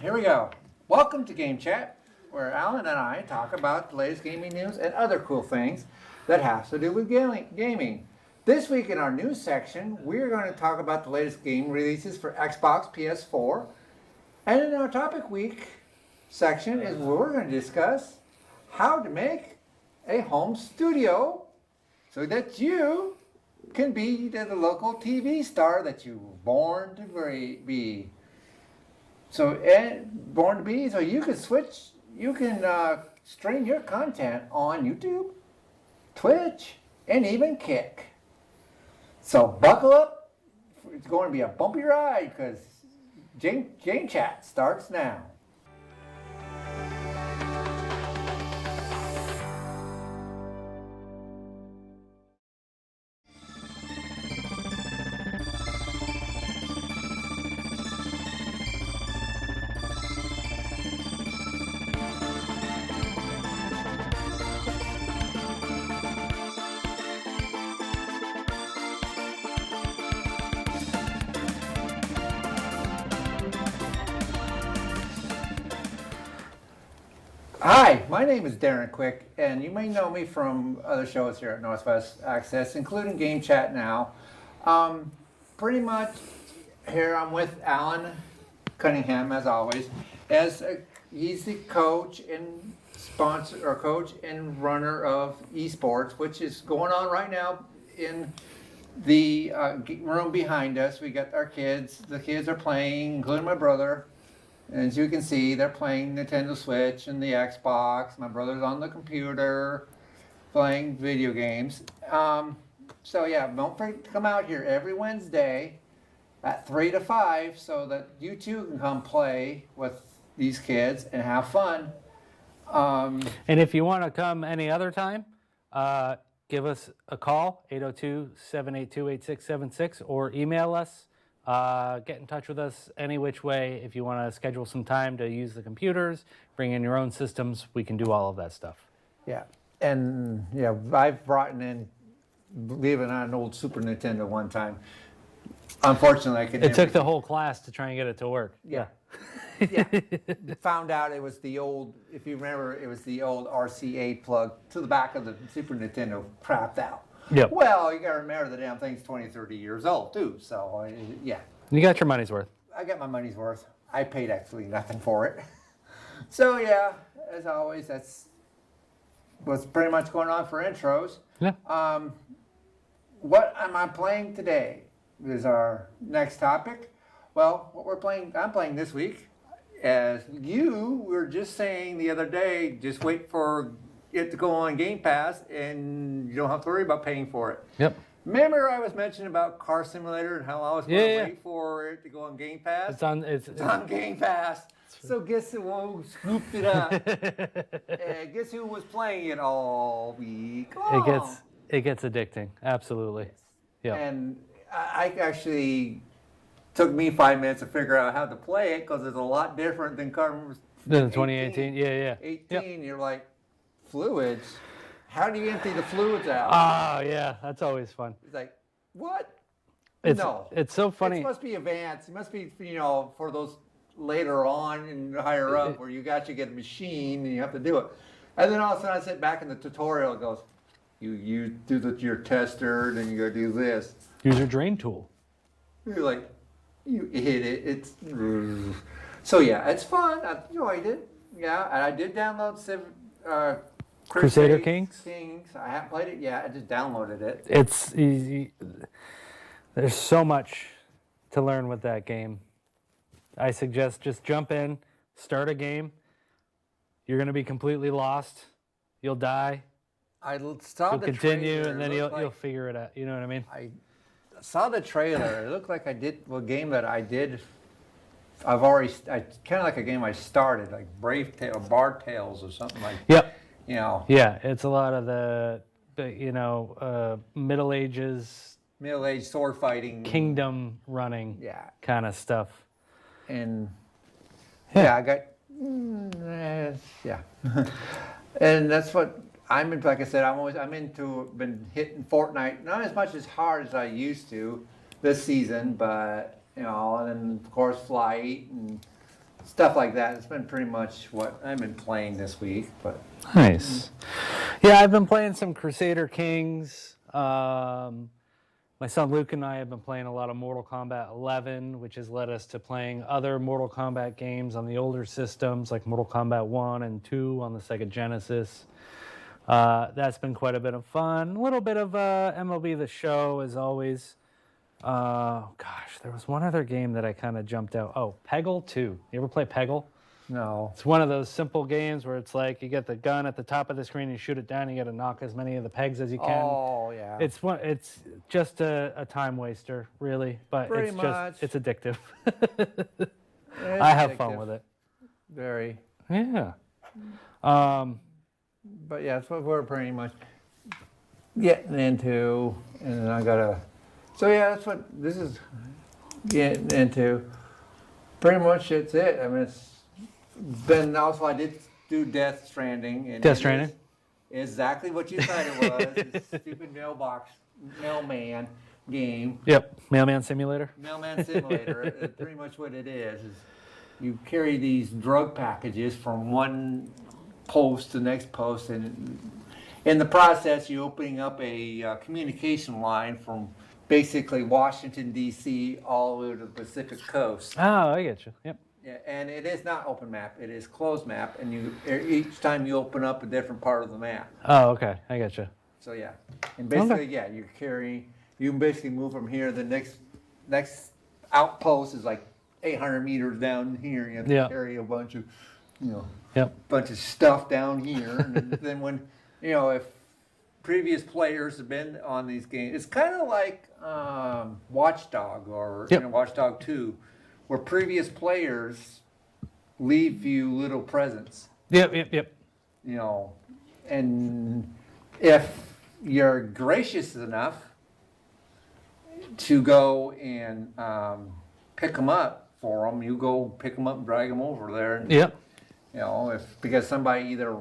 here we go. Welcome to Game Chat, where Alan and I talk about the latest gaming news and other cool things that have to do with gaming. This week in our news section, we're going to talk about the latest game releases for Xbox, PS4. And in our topic week section is where we're going to discuss how to make a home studio so that you can be the local TV star that you were born to be. So, born to be, so you can stream your content on YouTube, Twitch, and even Kick. So buckle up. It's going to be a bumpy ride because Game Chat starts now. Hi, my name is Darren Quick, and you may know me from other shows here at Northwest Access, including Game Chat Now. Pretty much here I'm with Alan Cunningham, as always, he's the coach and coach and runner of Esports, which is going on right now in the room behind us. We got our kids. The kids are playing, including my brother. As you can see, they're playing Nintendo Switch and the Xbox. My brother's on the computer playing video games. So yeah, don't forget to come out here every Wednesday at 3 to 5 so that you too can come play with these kids and have fun. And if you want to come any other time, give us a call, 802-782-8676, or email us. Get in touch with us any which way. If you want to schedule some time to use the computers, bring in your own systems, we can do all of that stuff. Yeah, and yeah, I've brought in, believe it or not, an old Super Nintendo one time. Unfortunately, I could It took the whole class to try and get it to work. Yeah. Yeah. Found out it was the old, if you remember, it was the old RCA plug to the back of the Super Nintendo crapped out. Yep. Well, you got to remember the damn thing's 20, 30 years old, too. So, yeah. You got your money's worth. I got my money's worth. I paid actually nothing for it. So, yeah, as always, that's what's pretty much going on for intros. Yeah. What am I playing today is our next topic. Well, I'm playing this week, as you were just saying the other day, just wait for it to go on Game Pass and you don't have to worry about paying for it. Yep. Remember I was mentioning about Car Simulator and how I was going to wait for it to go on Game Pass? It's on Game Pass. So guess who scooped it up? Guess who was playing it all week long? It gets addicting. Absolutely. Yes. Yeah. And I actually took me 5 minutes to figure out how to play it because it's a lot different than Car 2018. Yeah. 18, yep. You're like, fluids? How do you empty the fluids out? Oh, yeah. That's always fun. It's like, what? It's so funny. It must be advanced. It must be, for those later on and higher up where you got to get a machine and you have to do it. And then all of a sudden I sit back in the tutorial, it goes, you do your tester, then you go do this. Use your drain tool. You're like, you hit it. So yeah, it's fun. I enjoyed it. Yeah, and I did download Crusader Kings. I haven't played it yet. I just downloaded it. It's easy. There's so much to learn with that game. I suggest just jump in, start a game. You're going to be completely lost. You'll die. I saw You'll the continue, trailer. and then you'll figure it out. You know what I mean? I saw the trailer. It looked like a game that I did. Kind of like a game I started, like Bar Tales or something like. Yep. Yeah, it's a lot of the Middle Ages, middle-aged sword fighting, kingdom running, kind of stuff. And I got and that's what I'm into. Like I said, been hitting Fortnite, not as much as hard as I used to this season, but and then of course Flight and stuff like that. It's been pretty much what I've been playing this week. But Nice. Yeah, I've been playing some Crusader Kings. My son Luke and I have been playing a lot of Mortal Kombat 11, which has led us to playing other Mortal Kombat games on the older systems, like Mortal Kombat 1 and 2 on the Sega Genesis. That's been quite a bit of fun. A little bit of MLB The Show, as always. Gosh, there was one other game that I kind of jumped out. Oh, Peggle 2. You ever play Peggle? no. It's one of those simple games where it's like you get the gun at the top of the screen, you shoot it down, you got to knock as many of the pegs as you can. Oh, yeah. It's just a time waster, really, but Pretty much. it's addictive. It's I have fun addictive. with it. Very. Yeah. But yeah, that's what we're pretty much getting into. And then I gotta. So yeah, that's what this is getting into. Pretty much that's it. I mean, it's been also I did do Death Stranding. And Death Stranding? Exactly what you said it was. It's a stupid mailman game. Yep. Mailman Simulator. Mailman Simulator. It's pretty much what it is you carry these drug packages from one post to the next post, and in the process, you're opening up a communication line from basically Washington, D.C. all the way to the Pacific coast. Oh, I get you. Yep. Yeah, and it is not open map, it is closed map, and each time you open up a different part of the map. Oh, okay. I get you. So yeah, and basically, yeah, you can basically move from here. The next outpost is like 800 meters down here. You have to Yeah. carry a bunch of, Yep. bunch of stuff down here. And then when, if previous players have been on these games, it's kind of like Watchdog or Yep. Watchdog 2, where previous players leave you little presents. Yep. And if you're gracious enough to go and pick them up for them, you go pick them up and drag them over there. And, Yep. because somebody either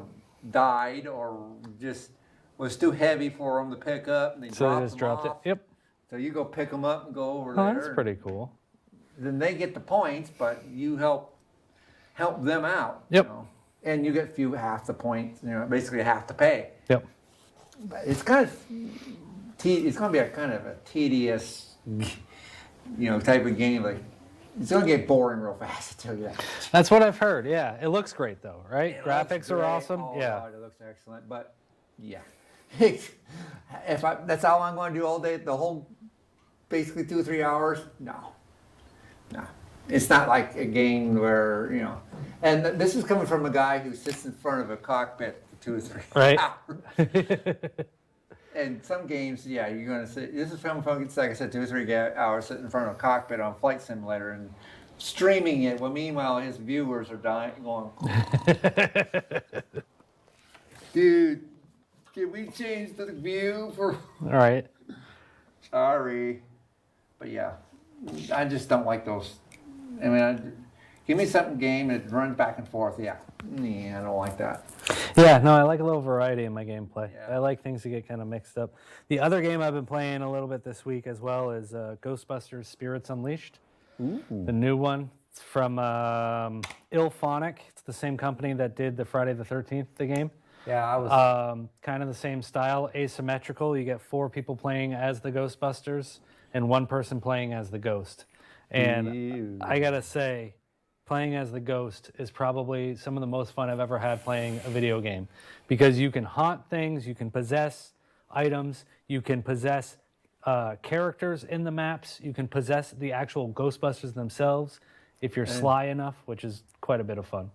died or just was too heavy for them to pick up, and they So they dropped just them dropped off. it. Yep. So you go pick them up and go over Oh, there. that's pretty cool. Then they get the points, but you help them out. Yep. And you get half the points. Basically half the pay. Yep. But it's kind of it's going to be a kind of a tedious, type of game. Like it's going to get boring real fast. I tell you that. That's what I've heard. Yeah. It looks great though, right? It Graphics looks are great. awesome. Oh, Yeah. God, it looks excellent. But yeah, that's all I'm going to do all day. The whole basically 2 or 3 hours. No. It's not like a game where And this is coming from a guy who sits in front of a cockpit for 2 or 3 Right. hours. And some games, yeah, you're going to sit. This is from, like I said, 2 or 3 hours sitting in front of a cockpit on Flight Simulator and streaming it. Well, meanwhile, his viewers are dying, going, dude, can we change the view for? All right. Sorry, but yeah, I just don't like those. I mean, give me something game that runs back and forth. Yeah, I don't like that. Yeah, no, I like a little variety in my gameplay. Yeah. I like things to get kind of mixed up. The other game I've been playing a little bit this week as well is Ghostbusters Spirits Unleashed. Ooh. The new one. It's from Ilphonic. It's the same company that did the Friday the 13th, the game. Yeah, I was. Kind of the same style, asymmetrical. You get 4 people playing as the Ghostbusters and 1 person playing as the ghost. And Ew. I gotta say, playing as the ghost is probably some of the most fun I've ever had playing a video game, because you can haunt things, you can possess items, you can possess characters in the maps, you can possess the actual Ghostbusters themselves if you're sly enough, which is quite a bit of fun.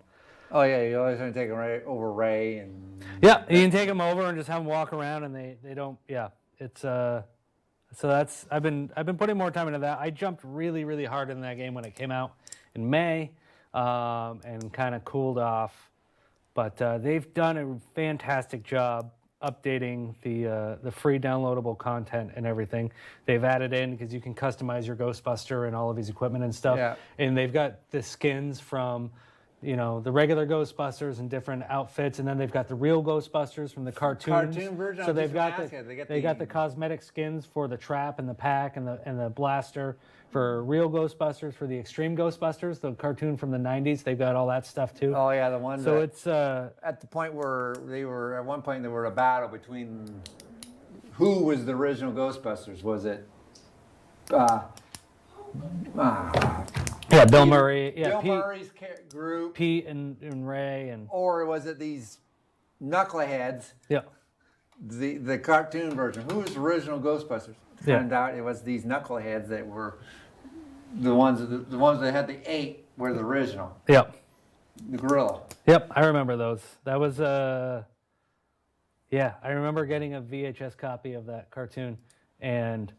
Oh yeah, you always want to take them over Ray and. Yeah, you can take them over and just have them walk around, and they don't. Yeah, it's So that's I've been putting more time into that. I jumped really hard in that game when it came out in May, and kind of cooled off. But they've done a fantastic job updating the free downloadable content and everything. They've added in, because you can customize your Ghostbuster and all of his equipment and stuff. Yeah. And they've got the skins from the regular Ghostbusters in different outfits, and then they've got the real Ghostbusters from the cartoons. Cartoon version. So I'm they've just got gonna the ask you, they got the cosmetic skins for the trap and the pack and the blaster for real Ghostbusters. For the Extreme Ghostbusters, the cartoon from the '90s, they've got all that stuff too. Oh yeah, the one. So that, it's at the point where they were at one point there were a battle between who was the original Ghostbusters? Was it? Yeah, Bill Murray. Yeah, Bill Pete, Murray's group, Pete and Ray and or was it these knuckleheads? yeah. The cartoon version. Who was the original Ghostbusters? Yeah. Turned out it was these knuckleheads that were the ones that had the 8 were the original. Yep. The gorilla. Yep, I remember those. That was yeah, I remember getting a VHS copy of that cartoon, and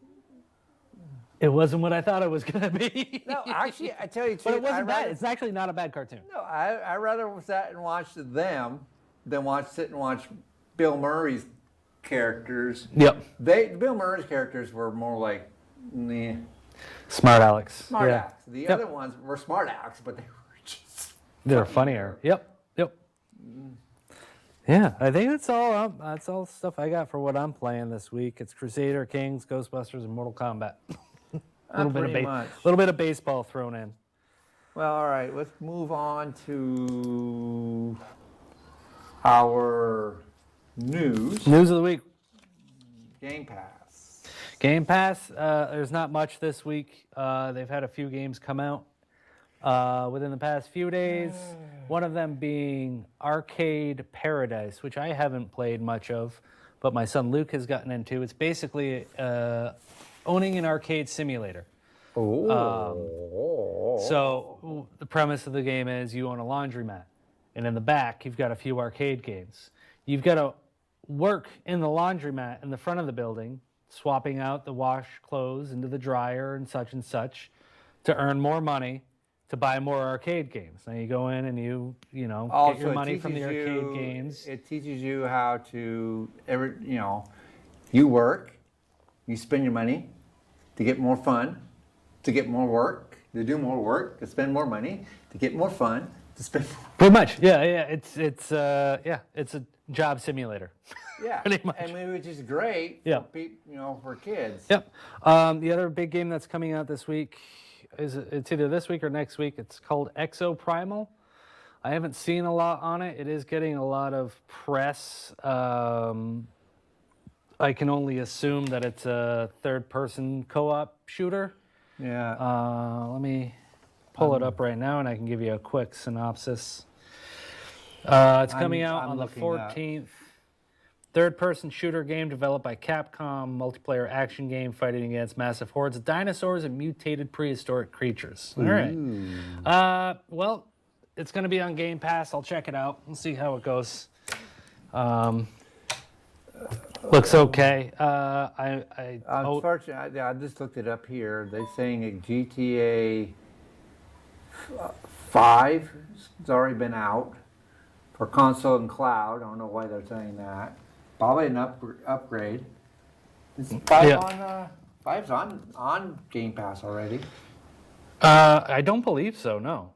it wasn't what I thought it was going to be. No, actually, I tell you, but it wasn't bad. It's actually not a bad cartoon. No, I rather sat and watched them than sit and watch Bill Murray's characters. Yep. Bill Murray's characters were more like Smart Alex. smart Yeah. acts. The other ones were smart acts, but they were just They're funnier. Yep. Yeah, I think that's all. That's all stuff I got for what I'm playing this week. It's Crusader Kings, Ghostbusters, and Mortal Kombat. A little bit of baseball thrown in. Well, all right. Let's move on to our news. News of the week. Game Pass. Game Pass. There's not much this week. They've had a few games come out within the past few days. One of them being Arcade Paradise, which I haven't played much of, but my son Luke has gotten into. It's basically owning an arcade simulator. So the premise of the game is you own a laundromat, and in the back you've got a few arcade games. You've got to work in the laundromat in the front of the building, swapping out the wash clothes into the dryer and such to earn more money to buy more arcade games. Now you go in and you Also, get your money from the teaches arcade games. It teaches you how to you work, you spend your money to get more fun, to get more work, to do more work, to spend more money, to get more fun, to spend more. Pretty much, yeah. It's a job simulator. Yeah, pretty much. which is great. Yeah. For kids. Yep. The other big game that's coming out this week it's either this week or next week. It's called Exo Primal. I haven't seen a lot on it. It is getting a lot of press. I can only assume that it's a third-person co-op shooter. Yeah. Let me pull it up right now, and I can give you a quick synopsis. It's coming out on the 14th. Third-person shooter game developed by Capcom, multiplayer action game fighting against massive hordes of dinosaurs and mutated prehistoric creatures. All right. Well, it's going to be on Game Pass. I'll check it out and see how it goes. Looks okay. Unfortunately, I just looked it up here. They're saying a GTA 5 has already been out for console and cloud. I don't know why they're saying that. Probably an upgrade. Is 5's on Game Pass already? I don't believe so, no.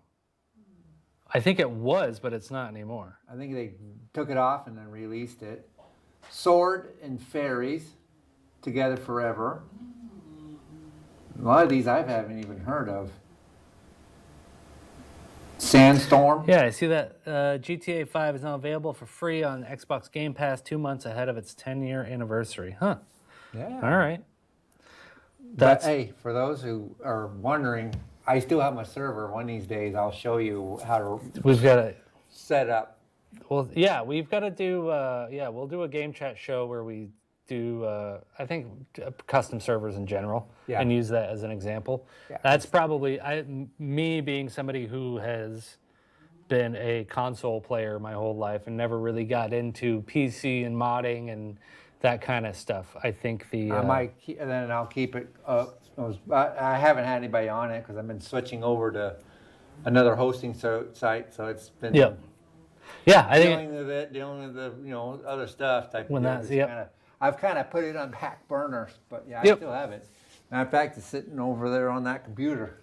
I think it was, but it's not anymore. I think they took it off and then released it. Sword and Fairies, Together Forever. A lot of these I haven't even heard of. Sandstorm. Yeah, I see that GTA 5 is now available for free on Xbox Game Pass 2 months ahead of its 10-year anniversary. Huh. Yeah. All right. But hey, for those who are wondering, I still have my server. One of these days I'll show you how to We've got to set up. Well, yeah, we've got to do we'll do a game chat show where we do I think custom servers in general and use that as an example. Yeah. That's probably me being somebody who has been a console player my whole life and never really got into PC and modding and that kind of stuff. I think I might keep, and then I'll keep it up. I haven't had anybody on it because I've been switching over to another hosting site, so it's been I dealing with the other stuff type. When of that's I've kind of put it on back burners, but I still have it. Matter of fact, it's sitting over there on that computer.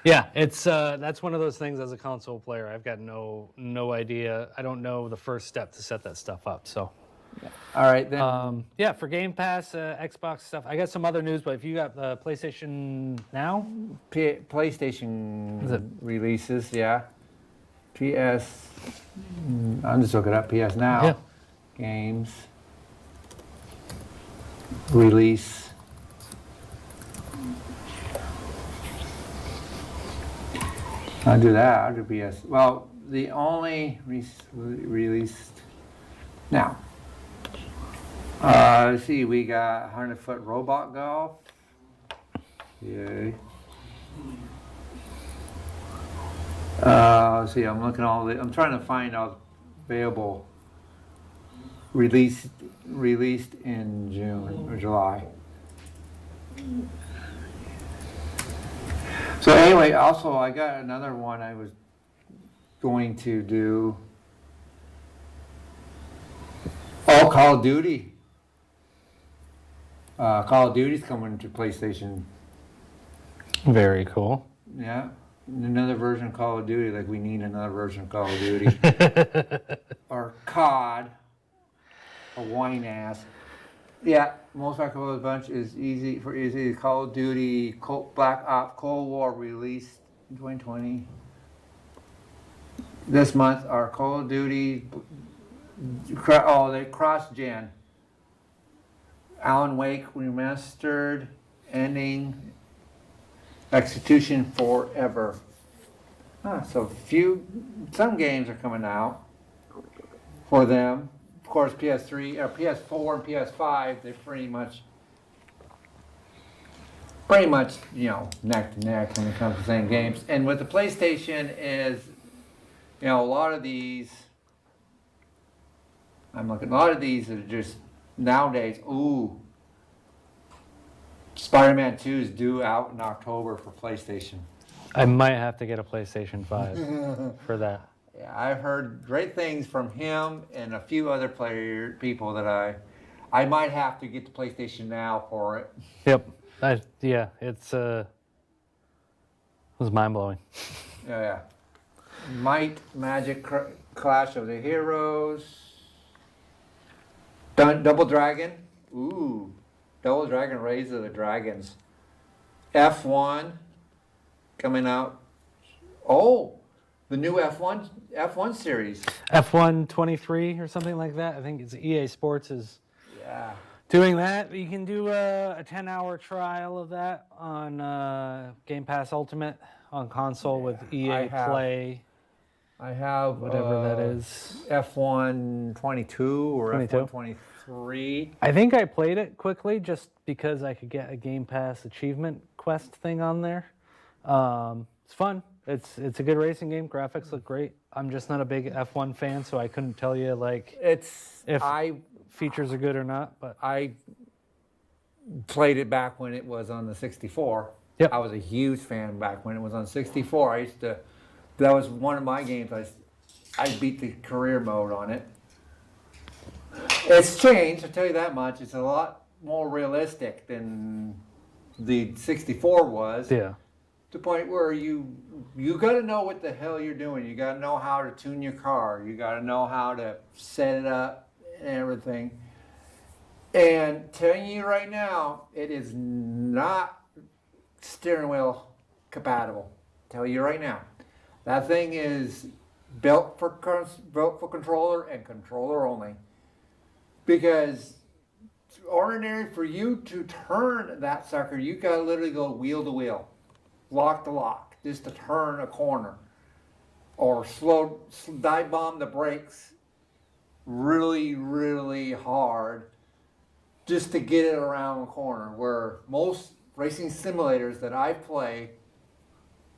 Yeah, it's that's one of those things as a console player. I've got no idea. I don't know the first step to set that stuff up. So, All right, then. yeah, for Game Pass, Xbox stuff. I got some other news, but if you got the PlayStation Now, PlayStation Is it- releases, yeah. PS, I'm just looking up PS Now. Yeah. Games. Release. I'll do that. I'll do PS. Well, the only released now. Let's see, we got 100-foot robot golf. Yay. Let's see, I'm looking I'm trying to find all available released in June or July. So anyway, also I got another one I was going to do. Oh, Call of Duty. Call of Duty's coming to PlayStation. very cool. Yeah, another version of Call of Duty. Like we need another version of Call of Duty. Or COD. A wine ass. Yeah, most likely the bunch is easy. Call of Duty Black Ops Cold War released in 2020. This month our Call of Duty. They cross-gen. Alan Wake remastered, ending execution forever. So some games are coming out for them. Of course, PS3 or PS4 and PS5, they're pretty much neck to neck when it comes to the same games. And with the PlayStation is, a lot of these. A lot of these are just nowadays. Ooh, Spider-Man 2 is due out in October for PlayStation. I might have to get a PlayStation 5 for that. Yeah, I've heard great things from him and a few other people that I might have to get the PlayStation Now for it. Yep. It's it was mind blowing. Yeah. Might Magic Clash of the Heroes. Double Dragon. Ooh. Double Dragon Raise of the Dragons. F1 coming out. Oh, the new F1 series. F1 23 or something like that. I think it's EA Sports is doing that. You can do a 10-hour trial of that on Game Pass Ultimate on console with EA Play. I have whatever that is. F1 22 or 22? F1 23. I think I played it quickly just because I could get a Game Pass achievement quest thing on there. It's fun. It's a good racing game. Graphics look great. I'm just not a big F1 fan, so I couldn't tell you if features are good or not. But I played it back when it was on the 64. Yep. I was a huge fan back when it was on 64. That was one of my games. I beat the career mode on it. It's changed, I'll tell you that much. It's a lot more realistic than the 64 was. yeah, To the point where you got to know what the hell you're doing. You got to know how to tune your car. You got to know how to set it up and everything. And telling you right now, it is not steering wheel compatible. Tell you right now, that thing is built for controller and controller only. Because ordinary for you to turn that sucker, you got to literally go wheel to wheel, lock to lock, just to turn a corner, or dive bomb the brakes really, really hard just to get it around the corner. Where most racing simulators that I play,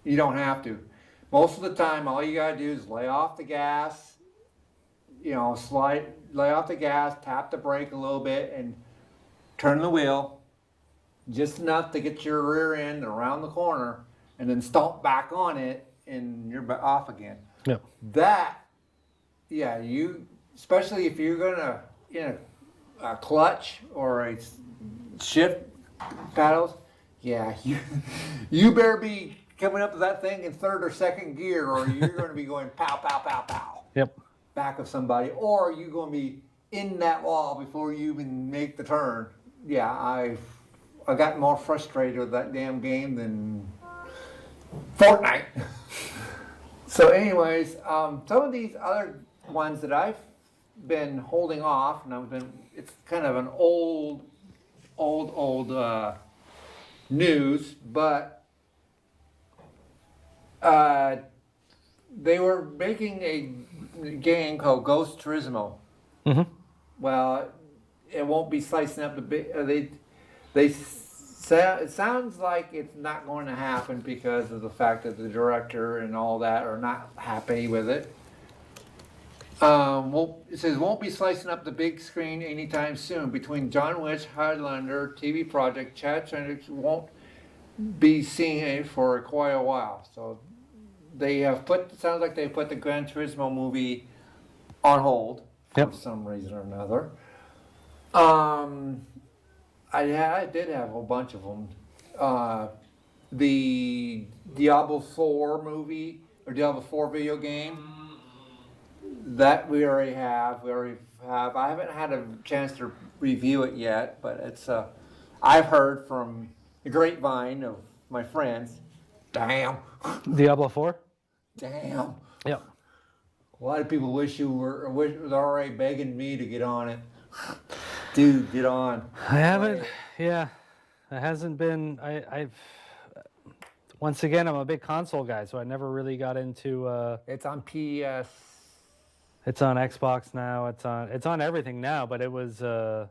you don't have to. Most of the time, all you gotta do is lay off the gas, lay off the gas, tap the brake a little bit, and turn the wheel just enough to get your rear end around the corner, and then stomp back on it, and you're off again. Yep. Especially if you're gonna in a clutch or a shift paddles, yeah, you better be coming up to that thing in third or second gear, or you're going to be going pow, pow, pow, pow. Yep. Back of somebody, or you're going to be in that wall before you even make the turn. Yeah, I got more frustrated with that damn game than Fortnite. So anyways, some of these other ones that I've been holding off, and it's kind of an old news, but they were making a game called Ghost Turismo. Mm-hmm. Well, it won't be slicing up the big. It sounds like it's not going to happen because of the fact that the director and all that are not happy with it. Well, it says won't be slicing up the big screen anytime soon. Between John Wick, Highlander, TV project, Chad Chandler won't be seeing it for quite a while. So they have sounds like they put the Gran Turismo movie on hold for some reason or another. I did have a whole bunch of them. The Diablo 4 movie or Diablo 4 video game that we already have. I haven't had a chance to review it yet, but it's. I've heard from the grapevine of my friends. Damn. Diablo 4? Damn. Yep. A lot of people wish were already begging me to get on it. Dude, get on. I haven't. Yeah, it hasn't been. I've. Once again, I'm a big console guy, so I never really got into. It's on PS. It's on Xbox now. It's on everything now, but it was. It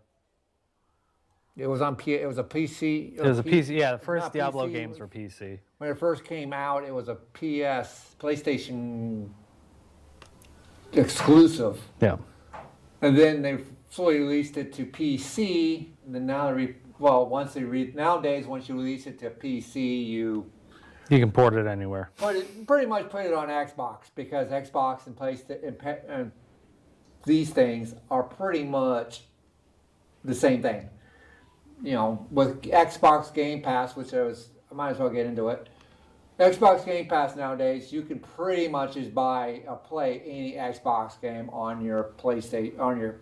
was on It was a PC. It was a PC. Yeah, the first not Diablo PC. games were PC. When it first came out, it was a PlayStation exclusive. Yeah. And then they fully released it to PC. And then now nowadays once you release it to PC, you can port it anywhere. pretty much put it on Xbox, because Xbox and PlayStation and these things are pretty much the same thing. You know, with Xbox Game Pass, I might as well get into it. Xbox Game Pass nowadays, you can pretty much just play any Xbox game on your PlayStation, on your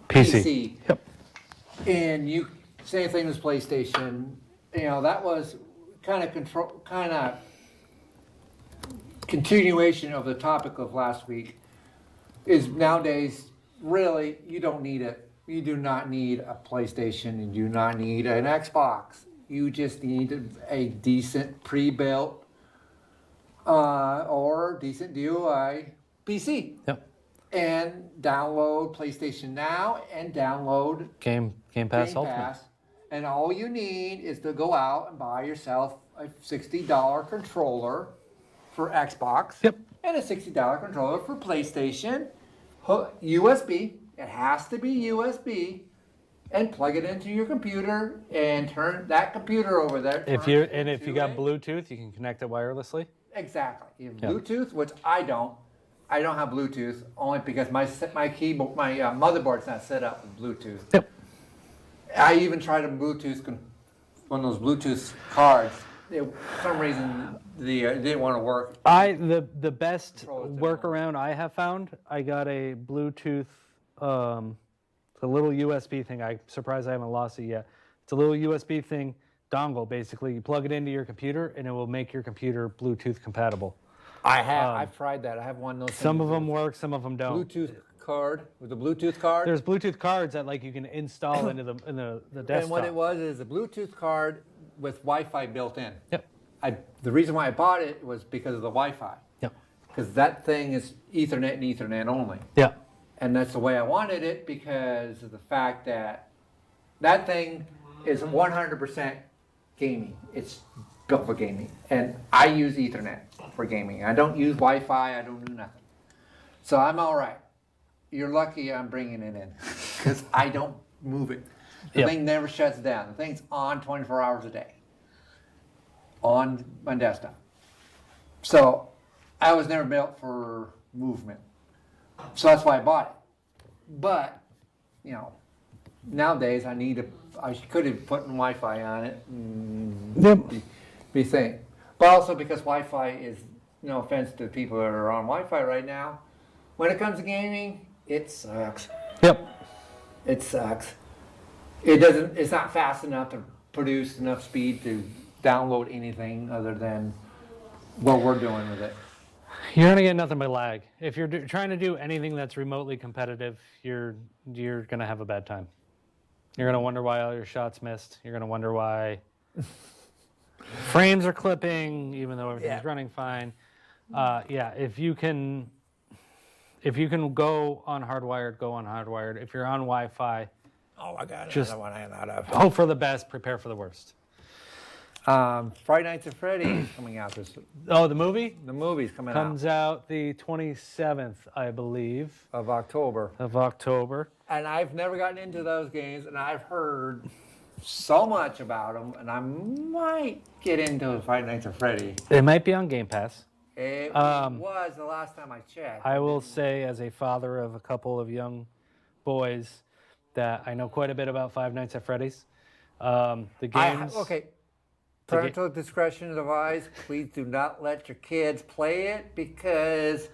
PC. Yep. And same thing as PlayStation. You know, that was kind of continuation of the topic of last week. Is nowadays really you don't need it. You do not need a PlayStation. You do not need an Xbox. You just need a decent pre-built or decent DUI PC. Yep. And download PlayStation Now and download Game Pass Ultimate. Pass. And all you need is to go out and buy yourself a $60 controller for Xbox. Yep. And a $60 controller for PlayStation. USB. It has to be USB, and plug it into your computer and turn that computer over there. If you got Bluetooth, you can connect it wirelessly. Exactly. You have Bluetooth, which I don't. I don't have Bluetooth only because my keyboard, my motherboard's not set up with Bluetooth. Yep. I even tried one of those Bluetooth cards. For some reason, it didn't want to work. The best workaround I have found, I got a Bluetooth. A little USB thing. I'm surprised I haven't lost it yet. It's a little USB thing, dongle basically. You plug it into your computer and it will make your computer Bluetooth compatible. I've tried that. I have one of those. Some of them work, some of them don't. Bluetooth card with a Bluetooth card. There's Bluetooth cards that you can install into the desktop. And what it was is a Bluetooth card with Wi-Fi built in. Yep. The reason why I bought it was because of the Wi-Fi. Yep. Because that thing is Ethernet and Ethernet only. Yeah. And that's the way I wanted it, because of the fact that that thing is 100% gaming. It's built for gaming. And I use Ethernet for gaming. I don't use Wi-Fi. I don't do nothing. So I'm all right. You're lucky I'm bringing it in, because I don't move it. The thing never shuts down. The thing's on 24 hours a day on my desktop. So I was never built for movement. So that's why I bought it. But, nowadays I could have put Wi-Fi on it. Yep. Be think. But also because Wi-Fi is, no offense to people that are on Wi-Fi right now, when it comes to gaming, it sucks. Yep. It sucks. It's not fast enough to produce enough speed to download anything other than what we're doing with it. You're gonna get nothing but lag. If you're trying to do anything that's remotely competitive, you're gonna have a bad time. You're gonna wonder why all your shots missed. You're gonna wonder why frames are clipping, even though everything's running fine. If you can go on hardwired, go on hardwired. If you're on Wi-Fi, Oh, I got Just- another one I thought of. hope for the best, prepare for the worst. Friday Nights at Freddy's coming out. Oh, the movie The movie's coming comes out the 27th, I believe, out of October. of October. And I've never gotten into those games, and I've heard so much about them, and I might get into Friday Nights at Freddy. It might be on Game Pass. It Um, was the last time I checked. I will say, as a father of a couple of young boys, that I know quite a bit about Five Nights at Freddy's. The games. Okay. Parental discretion is advised. Please do not let your kids play it because,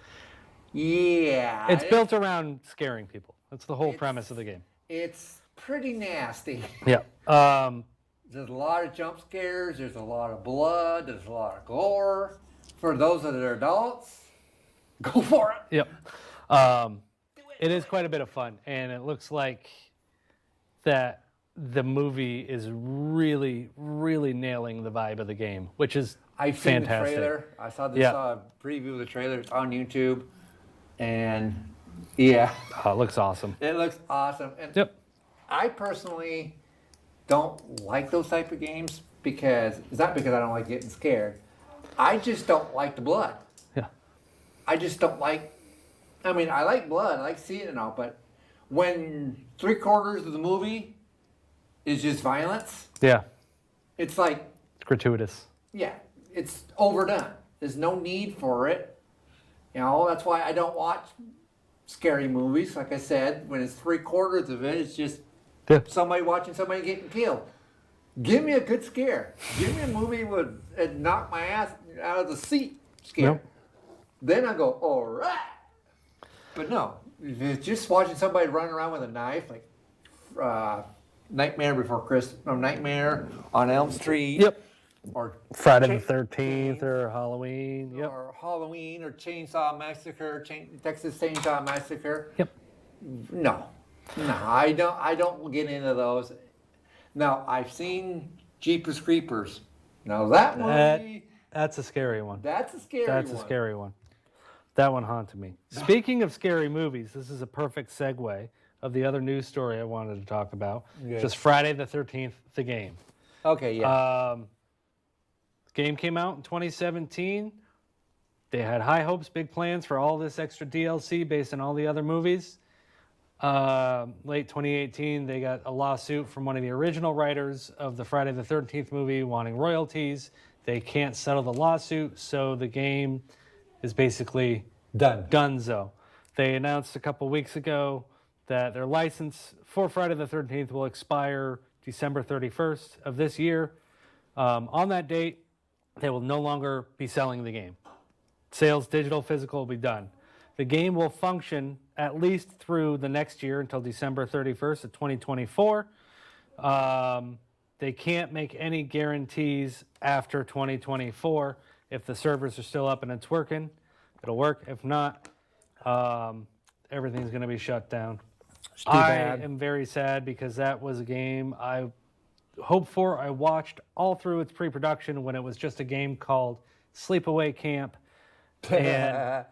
It's built around scaring people. That's the whole premise of the game. It's pretty nasty. Yeah. There's a lot of jump scares. There's a lot of blood. There's a lot of gore. For those that are adults, go for it. Yep. It is quite a bit of fun, and it looks like that the movie is really, really nailing the vibe of the game, which is I've seen fantastic. the trailer. I saw Yeah. preview of the trailer. It's on YouTube, and yeah, Oh, it looks awesome. it looks awesome. And Yep. I personally don't like those type of games because it's not because I don't like getting scared. I just don't like the blood. Yeah. I just don't like. I mean, I like blood. I like seeing it and all, but when 3/4 of the movie is just violence, Yeah. it's like, It's gratuitous. yeah, it's overdone. There's no need for it. You know, that's why I don't watch scary movies. Like I said, when it's 3/4 of it, it's just Yeah. somebody watching somebody getting killed. Give me a good scare. Give me a movie with it knock my ass out of the seat scare. Nope. Then I go, all right. But no, if it's just watching somebody run around with a knife, like Nightmare Before Christmas, or Nightmare on Elm Street. Yep. Or Friday the 13th or Halloween. Yep. or Halloween, or Chainsaw Massacre, Texas Chainsaw Massacre. Yep. No, I don't get into those. Now I've seen Jeepers Creepers. Now that movie, That's a scary one. that's a scary That's one. a scary one. That one haunted me. Speaking of scary movies, this is a perfect segue of the other news story I wanted to talk about. Good. Just Friday the 13th, the game. Okay, yeah. The game came out in 2017. They had high hopes, big plans for all this extra DLC based on all the other movies. Late 2018, they got a lawsuit from one of the original writers of the Friday the 13th movie wanting royalties. They can't settle the lawsuit, so the game is basically Done. donezo. They announced a couple weeks ago that their license for Friday the 13th will expire December 31st of this year. On that date, they will no longer be selling the game. Sales, digital, physical, will be done. The game will function at least through the next year until December 31st of 2024. They can't make any guarantees after 2024. If the servers are still up and it's working, it'll work. If not, everything's going to be shut down. I am very sad because that was a game I hoped for. I watched all through its pre-production when it was just a game called Sleepaway Camp. And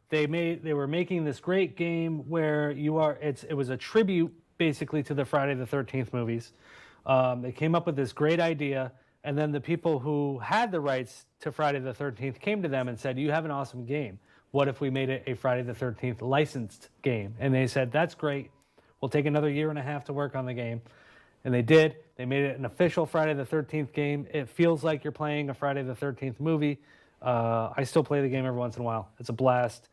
they were making this great game where it was a tribute basically to the Friday the 13th movies. They came up with this great idea, and then the people who had the rights to Friday the 13th came to them and said, "You have an awesome game. What if we made it a Friday the 13th licensed game?" And they said, "That's great. We'll take another 1.5 years to work on the game." And they did. They made it an official Friday the 13th game. It feels like you're playing a Friday the 13th movie. I still play the game every once in a while. It's a blast.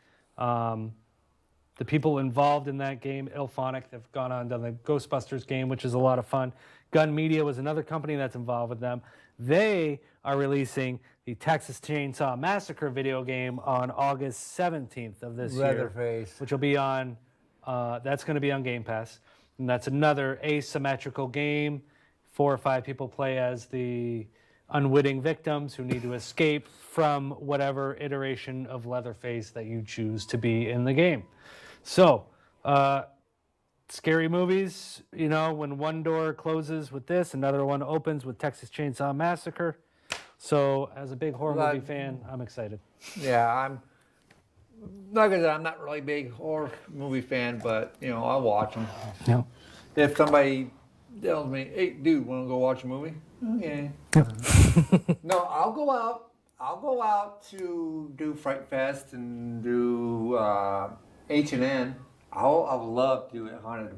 The people involved in that game, Ilphonic, have gone on done the Ghostbusters game, which is a lot of fun. Gun Media was another company that's involved with them. They are releasing the Texas Chainsaw Massacre video game on August 17th of this year, Leatherface. which will be on, that's going to be on Game Pass. And that's another asymmetrical game. 4 or 5 people play as the unwitting victims who need to escape from whatever iteration of Leatherface that you choose to be in the game. So, scary movies, you know, when one door closes with this, another one opens with Texas Chainsaw Massacre. So, as a big horror movie fan, I'm excited. Yeah, I'm. Like I said, I'm not really a big horror movie fan, but you know, I'll watch them. Yeah. If somebody tells me, "Hey, dude, want to go watch a movie?" Okay. No, I'll go out. I'll go out to do Fright Fest and do H&N. I would love to do haunted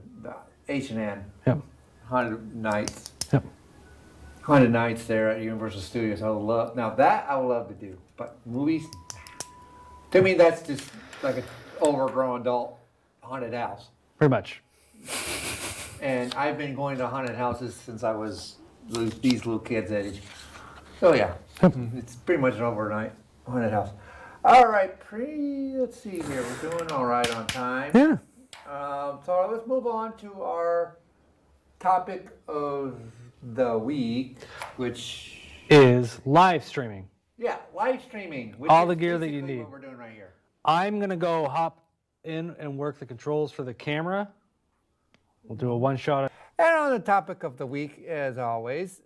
H&N. Yep. Haunted Nights. Yep. Haunted Nights there at Universal Studios. I would love. Now that I would love to do, but movies. To me, that's just like an overgrown adult haunted house. Pretty much. And I've been going to haunted houses since I was these little kids' age. So yeah, it's pretty much an overnight haunted house. All right, let's see here. We're doing all right on time. Yeah. So let's move on to our topic of the week, which Is live streaming. yeah, live streaming. Which All is the gear that you basically need. What we're doing right here. I'm going to go hop in and work the controls for the camera. We'll do a one-shot. And on the topic of the week, as always,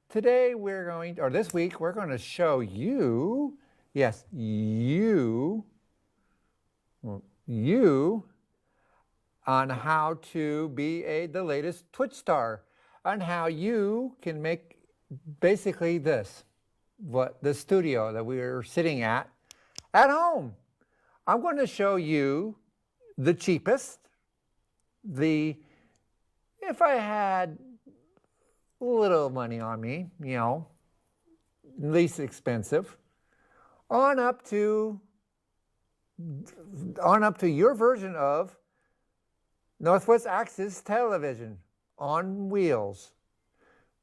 today this week, we're going to show you, yes, you, on how to be the latest Twitch star, on how you can make basically this, what the studio that we're sitting at home. I'm going to show you the cheapest, if I had a little money on me, you know, least expensive, on up to your version of Northwest Access television on wheels.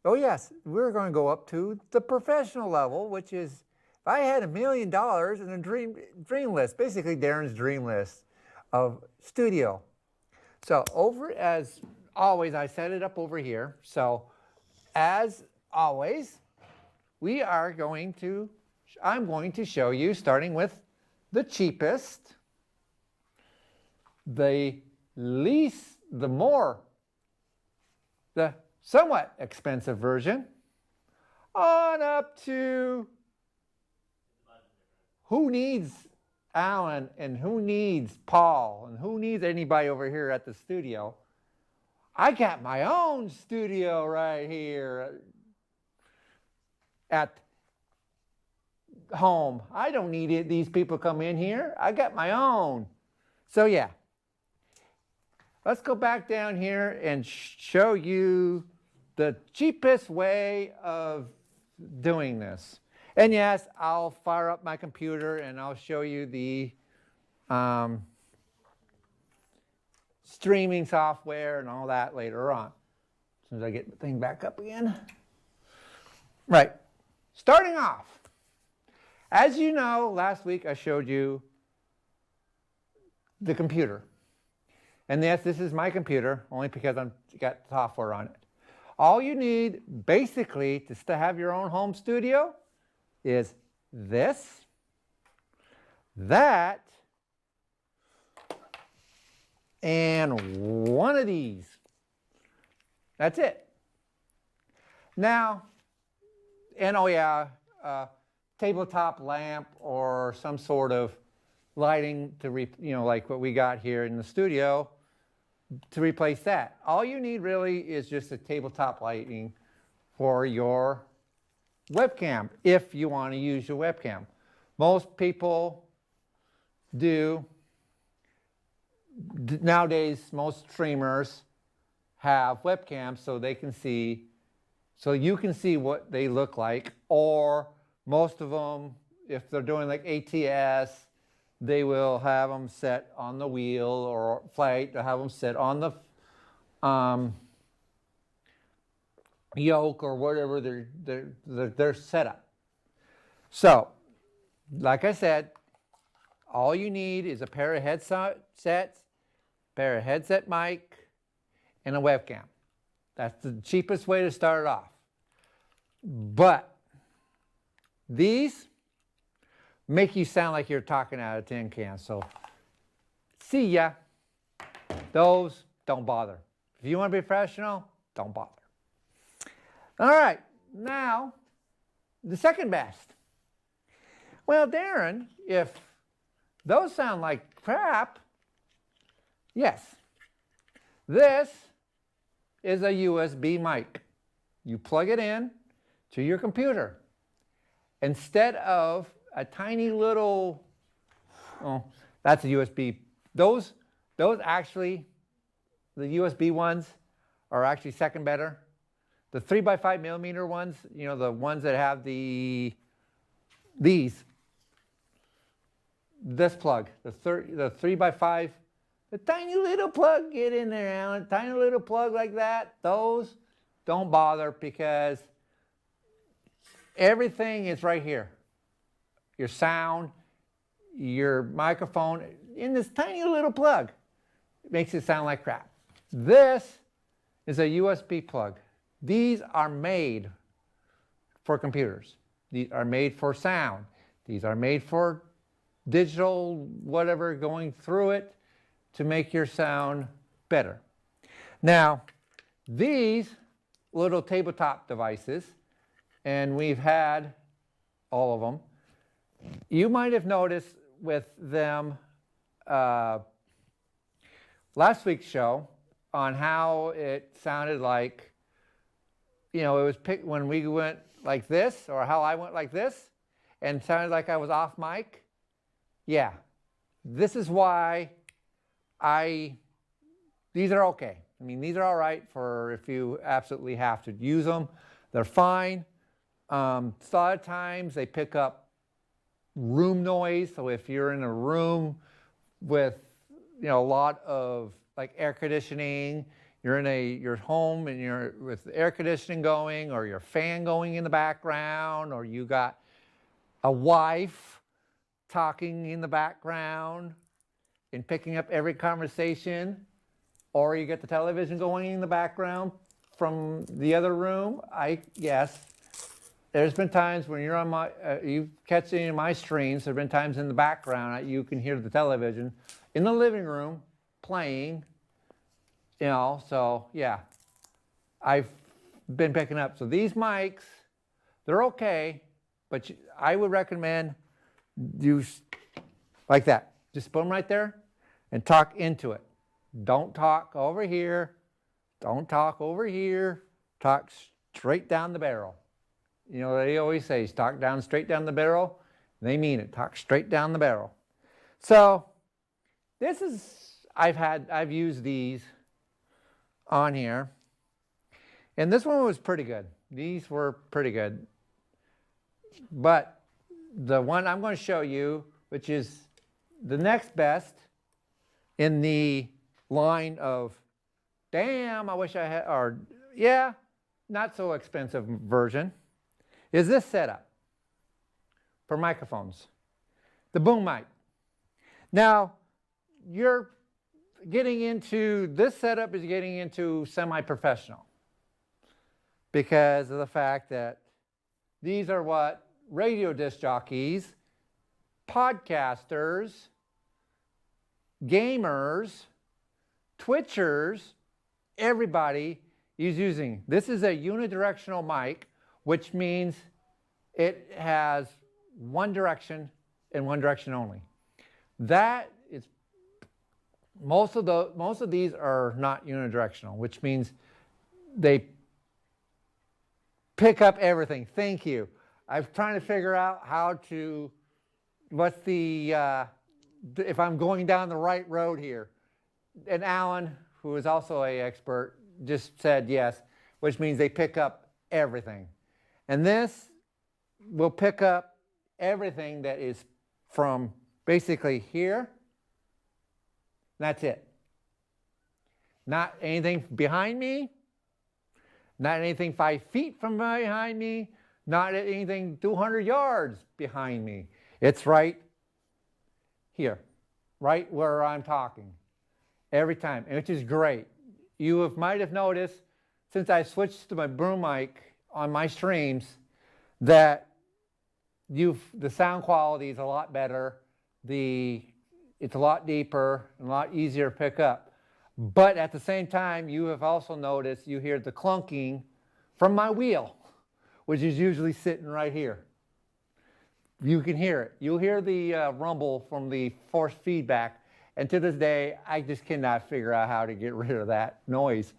Oh yes, we're going to go up to the professional level, which is if I had $1 million in a dream list, basically Darren's dream list of studio. So as always, I set it up over here. So as always, I'm going to show you, starting with the cheapest, the somewhat expensive version, on up to who needs Alan and who needs Paul and who needs anybody over here at the studio. I got my own studio right here at home. I don't need these people come in here. I got my own. So yeah, let's go back down here and show you the cheapest way of doing this. And yes, I'll fire up my computer and I'll show you the streaming software and all that later on. As soon as I get the thing back up again. Right, starting off. As you know, last week I showed you the computer. And yes, this is my computer, only because I've got software on it. All you need, basically, to have your own home studio is this, that, and one of these. That's it. Now, and oh yeah, tabletop lamp or some sort of lighting to like what we got here in the studio to replace that. All you need really is just a tabletop lighting for your webcam, if you want to use your webcam. Most people do. Nowadays, most streamers have webcams so they can see, so you can see what they look like, or most of them, if they're doing like ATS they will have them set on the wheel or flight. They'll have them set on the yoke or whatever they're set up. So, like I said, all you need is a pair of headsets, pair of headset mic, and a webcam. That's the cheapest way to start it off. But these make you sound like you're talking out of a tin can. So, see ya. Those, don't bother. If you want to be professional, don't bother. All right, now, the second best. Well, Darren, if those sound like crap, yes. This is a USB mic. You plug it in to your computer. Instead of a tiny little, oh, that's a USB. Those actually, the USB ones are actually second better. The 3x5 millimeter ones, you know, the ones that have this plug, the 3x5, the tiny little plug, get in there, Alan, tiny little plug like that, those, don't bother because everything is right here. Your sound, your microphone, in this tiny little plug. It makes it sound like crap. This is a USB plug. These are made for computers. These are made for sound. These are made for digital whatever going through it to make your sound better. Now, these little tabletop devices, and we've had all of them, you might have noticed with them last week's show on how it sounded like, you know, it was picked when we went like this, or how I went like this, and sounded like I was off mic. Yeah, this is why these are okay. I mean, these are all right for if you absolutely have to use them. They're fine. A lot of times they pick up room noise. So if you're in a room with, you know, a lot of like air conditioning, you're in your home and you're with the air conditioning going, or your fan going in the background, or you got a wife talking in the background and picking up every conversation, or you get the television going in the background from the other room. Yes, there's been times when you're on you catch any of my streams, there've been times in the background you can hear the television in the living room playing, you know, so yeah, I've been picking up. So these mics, they're okay, but I would recommend use like that. Just put them right there and talk into it. Don't talk over here. Don't talk over here. Talk straight down the barrel. You know, they always say, talk down straight down the barrel. They mean it. Talk straight down the barrel. So this is, I've used these on here. And this one was pretty good. These were pretty good. But the one I'm going to show you, which is the next best in the line of, damn, I wish I had, or yeah, not so expensive version, is this setup for microphones, the boom mic. Now, you're getting into, this setup is getting into semi-professional because of the fact that these are what radio disc jockeys, podcasters, gamers, Twitchers, everybody is using. This is a unidirectional mic, which means it has one direction and one direction only. That is, most of these are not unidirectional, which means they pick up everything. Thank you. I'm trying to figure out how to, what's the, if I'm going down the right road here. And Alan, who is also an expert, just said yes, which means they pick up everything. And this will pick up everything that is from basically here. That's it. Not anything behind me, not anything 5 feet from behind me, not anything 200 yards behind me. It's right here, right where I'm talking every time, which is great. You might have noticed since I switched to my boom mic on my streams that the sound quality is a lot better. It's a lot deeper and a lot easier to pick up. But at the same time, you have also noticed you hear the clunking from my wheel, which is usually sitting right here. You can hear it. You'll hear the rumble from the force feedback. And to this day, I just cannot figure out how to get rid of that noise.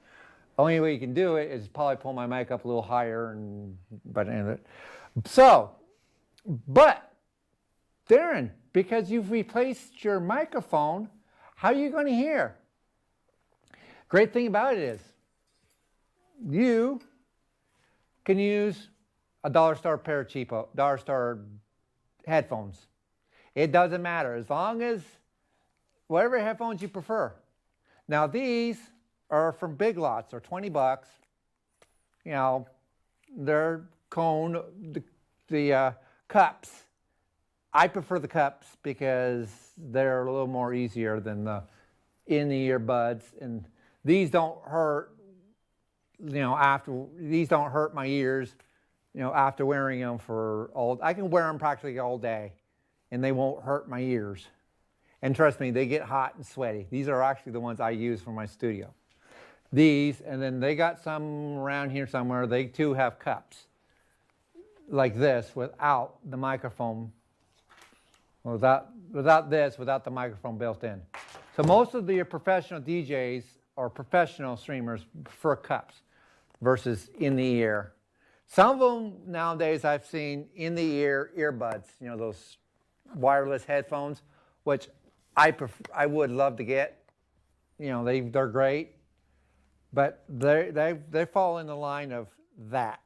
Only way you can do it is probably pull my mic up a little higher. But Darren, because you've replaced your microphone, how are you going to hear? Great thing about it is you can use a dollar store pair of cheapo, dollar store headphones. It doesn't matter as long as whatever headphones you prefer. Now these are from Big Lots, they're $20. You know, they're cone, the cups. I prefer the cups because they're a little more easier than the in-the-ear buds, and these don't hurt. These don't hurt my ears. After wearing them I can wear them practically all day, and they won't hurt my ears. And trust me, they get hot and sweaty. These are actually the ones I use for my studio. These, and then they got some around here somewhere. They too have cups like this without the microphone. Without the microphone built in. So most of the professional DJs or professional streamers prefer cups versus in the ear. Some of them nowadays I've seen in the ear earbuds, those wireless headphones, which I would love to get. They're great, but they fall in the line of that.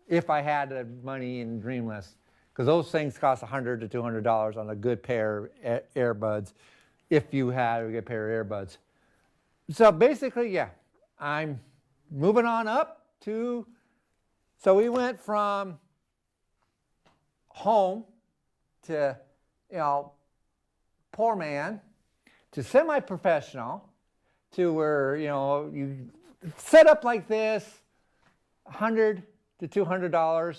If I had the money in Dreamless. Because those things cost $100 to $200 on a good pair of earbuds, if you had a good pair of earbuds. So basically, yeah, I'm moving on up to, so we went from home to, poor man, to semi-professional, to where, you set up like this, $100 to $200,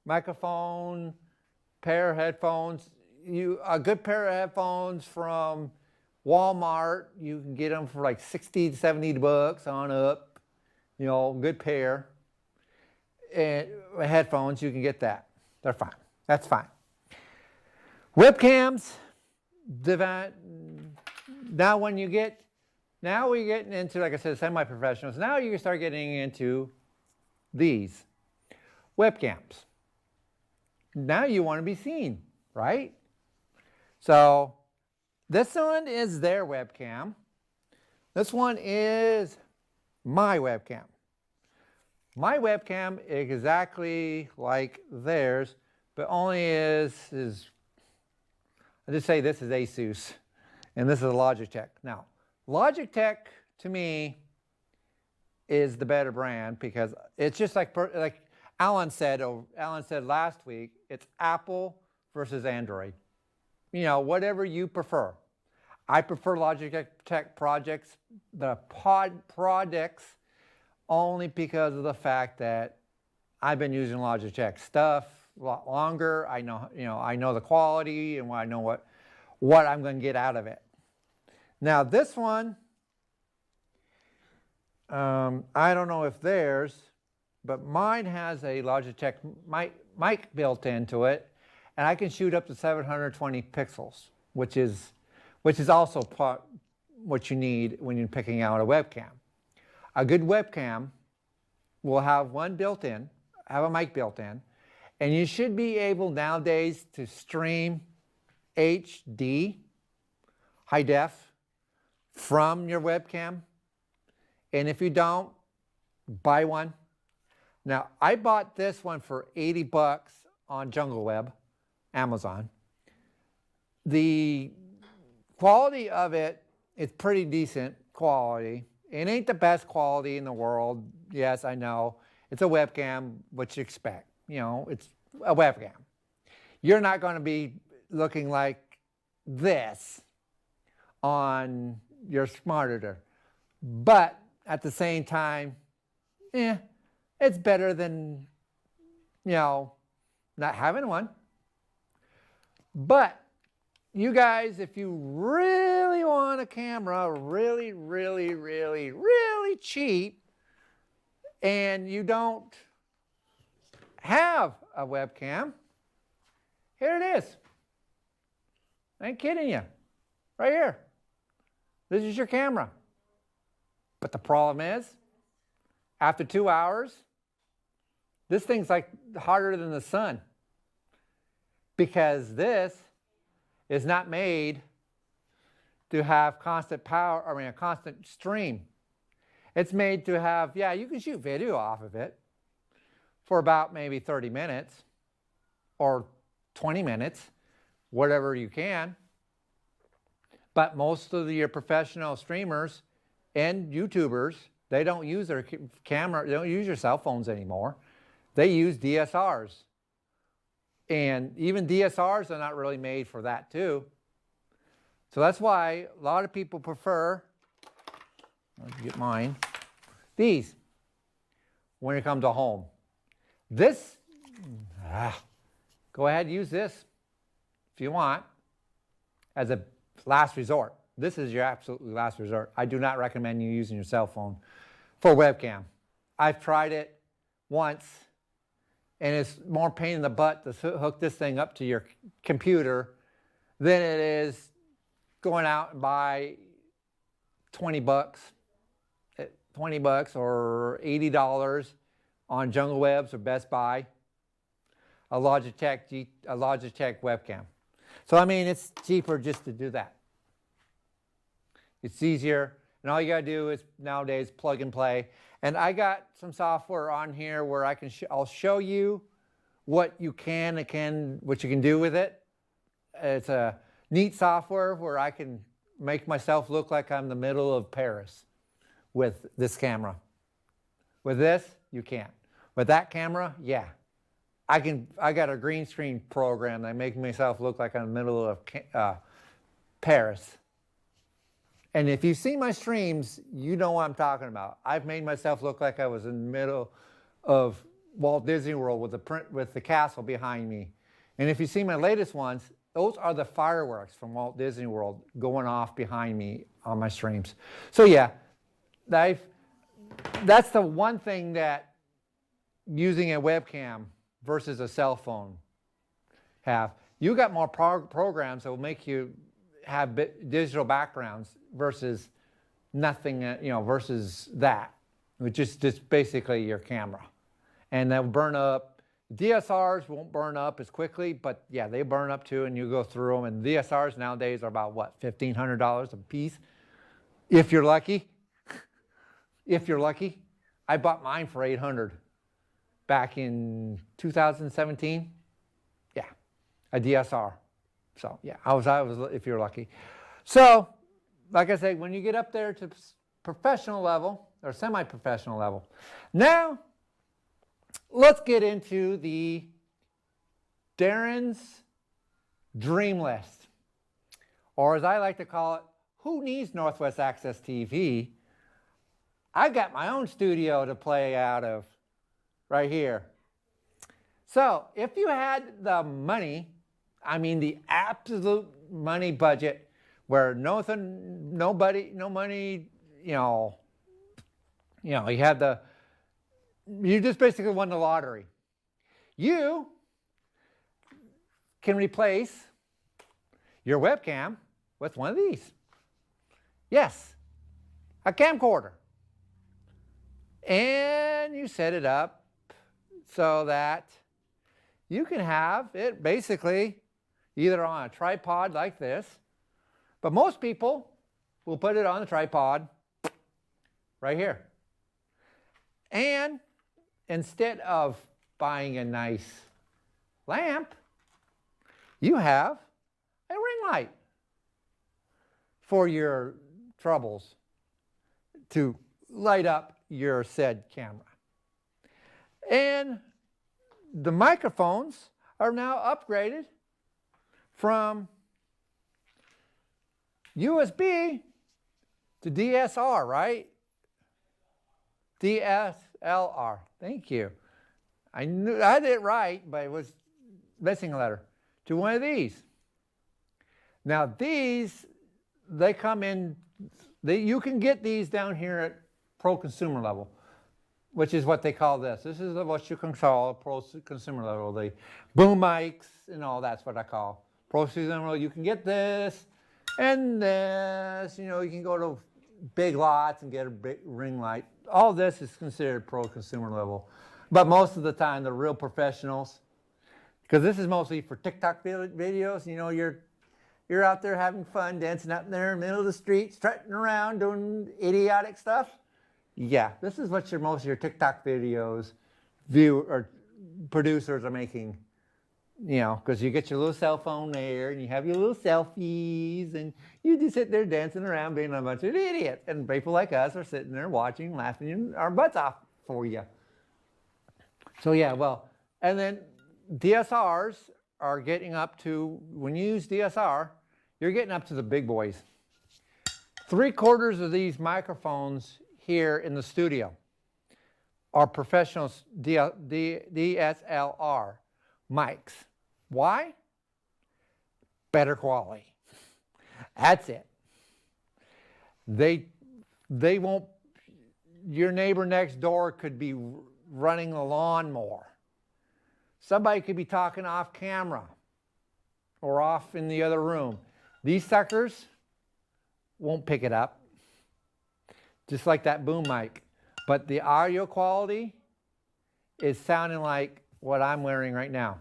microphone, pair of headphones. A good pair of headphones from Walmart, you can get them for like 60 to 70 bucks on up. Good pair. And headphones, you can get that. They're fine. That's fine. Webcams. Now we getting into, like I said, semi-professionals. Now you can start getting into these webcams. Now you want to be seen, right? So this one is their webcam. This one is my webcam. My webcam is exactly like theirs, but only is I just say this is Asus, and this is Logitech. Now, Logitech to me is the better brand because it's just like Alan said last week, it's Apple versus Android. Whatever you prefer. I prefer Logitech products only because of the fact that I've been using Logitech stuff a lot longer. I know the quality and I know what I'm going to get out of it. Now this one, I don't know if theirs, but mine has a Logitech mic built into it, and I can shoot up to 720 pixels, which is also what you need when you're picking out a webcam. A good webcam will have have a mic built in, and you should be able nowadays to stream HD, high def, from your webcam. And if you don't, buy one. Now, I bought this one for $80 on Jungle Web, Amazon. The quality of it is pretty decent quality. It ain't the best quality in the world. Yes, I know. It's a webcam, what you expect. You know, it's a webcam. You're not going to be looking like this on your monitor. But at the same time, it's better than, not having one. But you guys, if you really want a camera really, really, really, really cheap, and you don't have a webcam, here it is. I ain't kidding you. Right here. This is your camera. But the problem is, after 2 hours, this thing's like hotter than the sun. Because this is not made to have constant power, a constant stream. It's made to have, you can shoot video off of it for about maybe 30 minutes or 20 minutes, whatever you can. But most of your professional streamers and YouTubers, they don't use their camera, they don't use your cell phones anymore. They use DSRs. And even DSRs are not really made for that too. So that's why a lot of people prefer, let me get mine, these when it comes to home. This, go ahead and use this if you want as a last resort. This is your absolutely last resort. I do not recommend you using your cell phone for webcam. I've tried it once, and it's more pain in the butt to hook this thing up to your computer than it is going out and buy $20 or $80 on Jungle Webs or Best Buy, a Logitech webcam. So I mean, it's cheaper just to do that. It's easier, and all you gotta do is nowadays plug and play. And I got some software on here where I can I'll show you what you can do with it. It's a neat software where I can make myself look like I'm in the middle of Paris with this camera. With this, you can't. With that camera, yeah. I got a green screen program that makes myself look like I'm in the middle of Paris. And if you see my streams, you know what I'm talking about. I've made myself look like I was in the middle of Walt Disney World with the castle behind me. And if you see my latest ones, those are the fireworks from Walt Disney World going off behind me on my streams. So yeah, that's the one thing that using a webcam versus a cell phone have. You got more programs that will make you have digital backgrounds versus nothing, versus that, which is just basically your camera. And they'll burn up. DSRs won't burn up as quickly, but yeah, they burn up too, and you go through them. And DSRs nowadays are about what, $1,500 a piece, if you're lucky. If you're lucky. I bought mine for $800 back in 2017. Yeah, a DSR. So yeah, I was if you're lucky. So, like I said, when you get up there to professional level or semi-professional level, now let's get into the Darren's Dream List, or as I like to call it, who needs Northwest Access TV? I got my own studio to play out of right here. So if you had the money, I mean the absolute money budget, where no money, you just basically won the lottery. You can replace your webcam with one of these. Yes, a camcorder. And you set it up so that you can have it basically either on a tripod like this, but most people will put it on the tripod right here. And instead of buying a nice lamp, you have a ring light for your troubles to light up your said camera. And the microphones are now upgraded from USB to DSR, right? DSLR. Thank you. I knew I did it right, but it was missing a letter. To one of these. Now these, they come in. You can get these down here at pro consumer level, which is what they call this. This is what you can call pro consumer level. The boom mics and all that's what I call pro consumer level. You can get this and this. You know, you can go to big lots and get a big ring light. All this is considered pro consumer level, but most of the time the real professionals, because this is mostly for TikTok videos. You know, you're out there having fun, dancing out there in the middle of the street, strutting around, doing idiotic stuff. Yeah, this is what most of your TikTok videos or producers are making. You know, because you get your little cell phone there, and you have your little selfies, and you just sit there dancing around being a bunch of idiots. And people like us are sitting there watching, laughing our butts off for you. So yeah, well, and then DSRs are getting up to, when you use DSR, you're getting up to the big boys. 3/4 of these microphones here in the studio are professional DSLR mics. Why? Better quality. That's it. They won't, your neighbor next door could be running a lawnmower. Somebody could be talking off camera or off in the other room. These suckers won't pick it up, just like that boom mic. But the audio quality is sounding like what I'm wearing right now.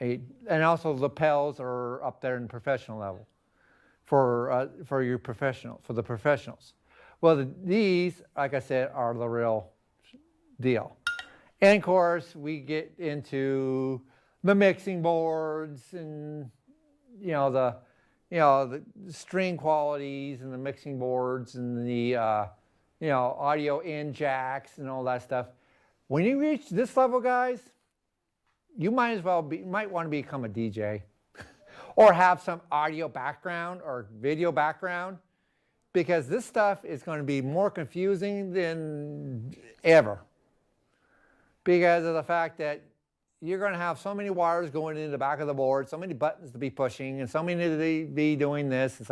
And also the lapels are up there in professional level for the professionals. Well, these, like I said, are the real deal. And of course, we get into the mixing boards and the string qualities and the mixing boards and the audio in jacks and all that stuff. When you reach this level, guys, you might want to become a DJ or have some audio background or video background, because this stuff is going to be more confusing than ever, because of the fact that you're going to have so many wires going into the back of the board, so many buttons to be pushing, and so many to be doing this, and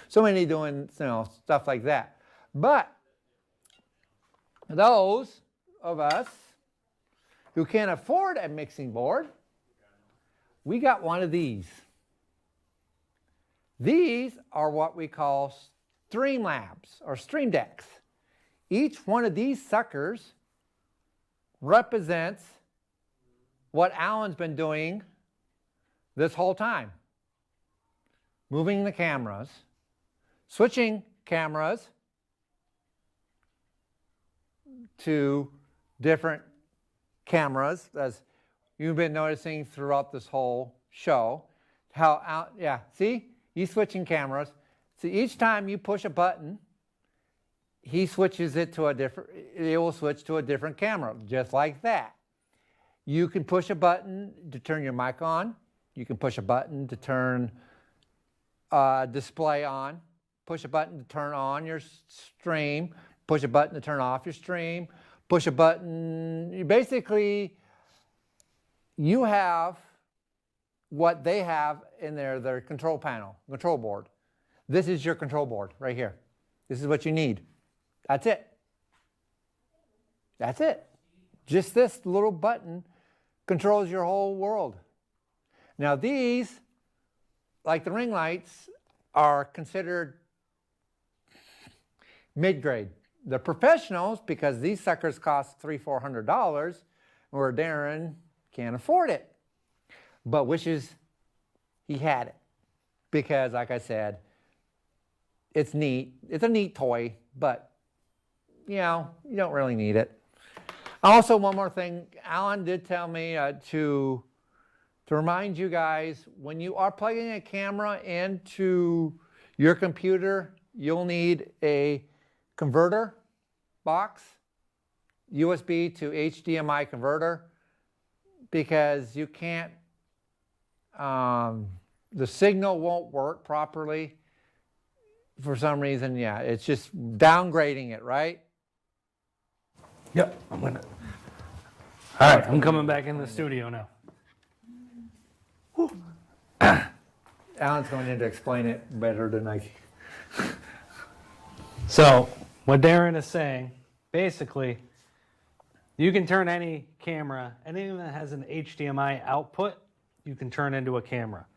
so many doing stuff like that. But those of us who can't afford a mixing board, we got one of these. These are what we call Streamlabs or Stream Decks. Each one of these suckers represents what Alan's been doing this whole time. Moving the cameras, switching cameras to different cameras, as you've been noticing throughout this whole show. See, he's switching cameras. So each time you push a button, he switches it to it will switch to a different camera, just like that. You can push a button to turn your mic on. You can push a button to turn display on. Push a button to turn on your stream. Push a button to turn off your stream. Push a button. Basically, you have what they have in their control panel, control board. This is your control board right here. This is what you need. That's it. That's it. Just this little button controls your whole world. Now these, like the ring lights, are considered mid-grade. The professionals, because these suckers cost $300-400, where Darren can't afford it, but wishes he had it, because like I said, it's neat. It's a neat toy, but you don't really need it. Also, one more thing, Alan did tell me to to remind you guys, when you are plugging a camera into your computer, you'll need a converter box, USB to HDMI converter, because you can't, the signal won't work properly for some reason. Yeah, it's just downgrading it, right? Yep. All right, I'm coming back in the studio now. Alan's going in to explain it better than I can. So, what Darren is saying, basically, you can turn any camera, anything that has an HDMI output, you can turn into a camera.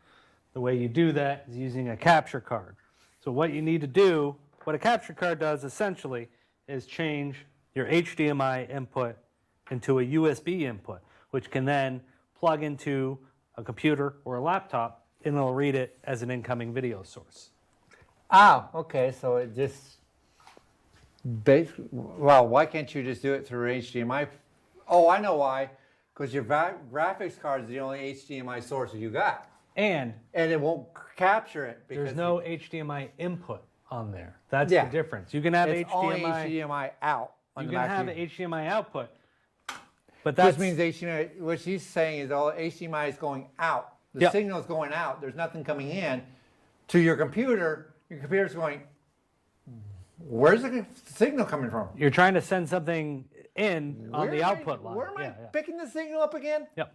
The way you do that is using a capture card. So what you need to do, what a capture card does essentially, is change your HDMI input into a USB input, which can then plug into a computer or a laptop, and it'll read it as an incoming video source. Oh, okay, so it just, well, why can't you just do it through HDMI? Oh, I know why. Because your graphics card is the only HDMI source you got. And it won't capture it. Because there's no HDMI input on there. That's Yeah. the difference. You can have it's only HDMI. HDMI out. On You the can back have of HDMI output, but that's which means HDMI, what she's saying is all HDMI is going out. The Yep. signal is going out. There's nothing coming in to your computer. Your computer's going, where's the signal coming from? you're trying to send something in on the output line. Where am I Yeah. picking the signal up again? Yep.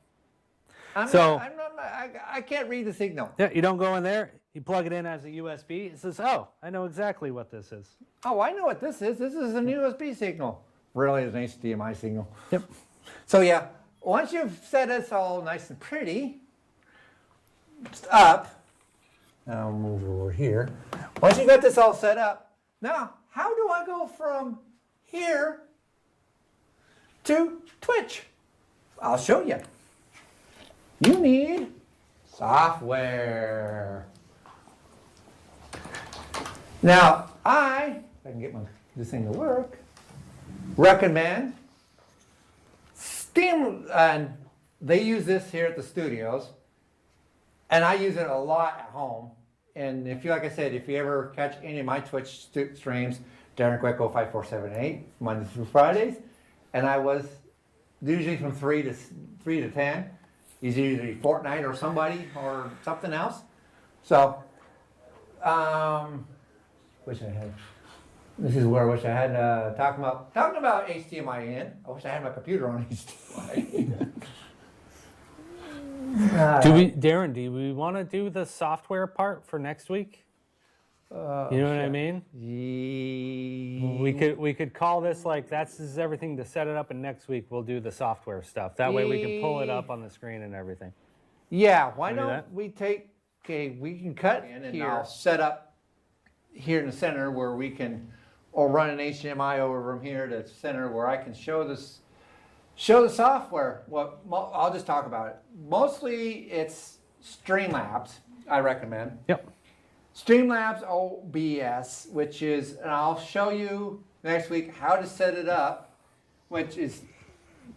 I can't read the signal. Yeah, you don't go in there. You plug it in as a USB. It says, "Oh, I know exactly what this is." Oh, I know what this is. This is an USB signal. Really, it's an HDMI signal. Yep. So yeah, once you've set this all nice and pretty up, I'll move over here. Once you got this all set up, now how do I go from here to Twitch? I'll show you. You need software. Now, if I can get this thing to work, recommend Steam, and they use this here at the studios, and I use it a lot at home. And if you, like I said, if you ever catch any of my Twitch streams, Darren Quick 05478, Mondays through Fridays, and I was usually from 3 to 10. He's usually Fortnite or somebody or something else. So, wish I had. This is where I wish I had talking about HDMI in. I wish I had my computer on HDMI. Darren? Do we want to do the software part for next week? You know what I mean? We could call this like this is everything to set it up, and next week we'll do the software stuff. That way we can pull it up on the screen and everything. Yeah, why Wanna do don't that? we take? Okay, we can cut in and I'll set up here in the center where we can, or run an HDMI over from here to the center where I can show this. Show the software. Well, I'll just talk about it. Mostly it's Streamlabs, I recommend. Yep. Streamlabs OBS, which is, and I'll show you next week how to set it up, which is